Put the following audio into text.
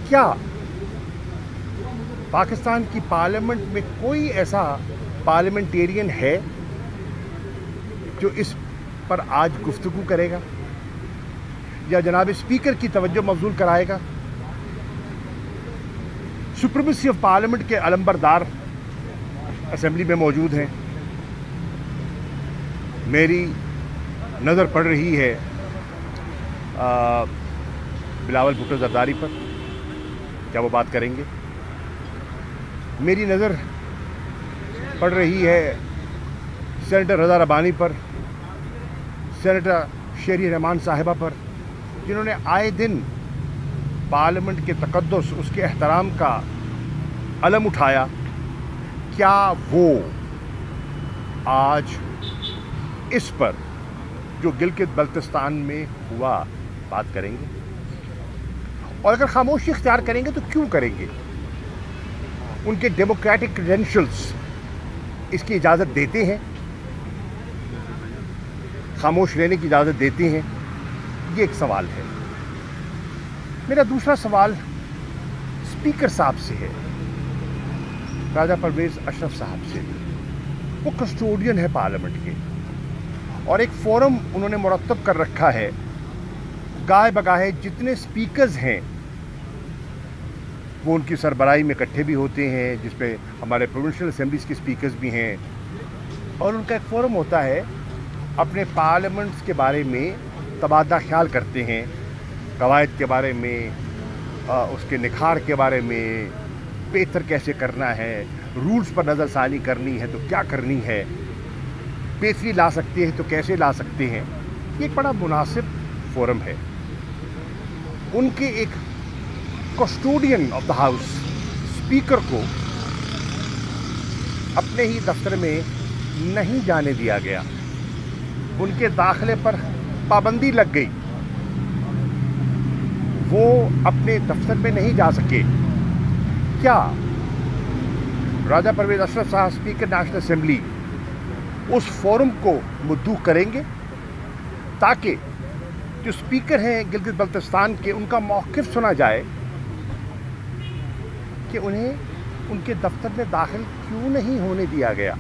क्या पाकिस्तान की पार्लियामेंट में कोई ऐसा पार्लियामेंटेरियन है जो इस पर आज गुफ्तगू करेगा या जनाब स्पीकर की तवज्जो मबजूल कराएगा? सुप्रीमेसी ऑफ पार्लियामेंट के अलंबरदार असेंबली में मौजूद हैं। मेरी नज़र पड़ रही है बिलावल भुट्टो जरदारी पर, क्या वो बात करेंगे? मेरी नज़र पड़ रही है सेनेटर रज़ा रबानी पर, सेनेटर शेरी रहमान साहिबा पर, जिन्होंने आए दिन पार्लियामेंट के तकद्दुस, उसके एहतराम का अलम उठाया। क्या वो आज इस पर जो गिलगित बल्तिस्तान में हुआ बात करेंगे? और अगर खामोशी इख्तियार करेंगे तो क्यों करेंगे? उनके डेमोक्रेटिक क्रेडेंशियल्स इसकी इजाज़त देते हैं, खामोश रहने की इजाज़त देते हैं? ये एक सवाल है। मेरा दूसरा सवाल स्पीकर साहब से है, राजा परवेज़ अशरफ साहब से। वो कस्टोडियन है पार्लियामेंट के और एक फोरम उन्होंने मुरतब कर रखा है। गाहे बगाहे जितने स्पीकर्स हैं वो उनकी सरबराही में इकट्ठे भी होते हैं, जिसमें हमारे प्रोविंशियल असेंबलीज़ के स्पीकर्स भी हैं, और उनका एक फोरम होता है, अपने पार्लियामेंट्स के बारे में तबादला ख्याल करते हैं, कवायद के बारे में, उसके निखार के बारे में, बेहतर कैसे करना है, रूल्स पर नज़रसानी करनी है तो क्या करनी है, बेहतरी ला सकते हैं तो कैसे ला सकते हैं। ये एक बड़ा मुनासिब फोरम है। उनके एक custodian of the house speaker को अपने ही दफ्तर में नहीं जाने दिया गया, उनके दाखिले पर पाबंदी लग गई, वो अपने दफ्तर में नहीं जा सके। क्या राजा परवेज़ अशरफ साहब स्पीकर नेशनल असेंबली उस फोरम को मुद्दू करेंगे ताकि जो स्पीकर हैं गिलगित बल्तिस्तान के, उनका मौक़िफ़ सुना जाए कि उन्हें उनके दफ्तर में दाखिल क्यों नहीं होने दिया गया?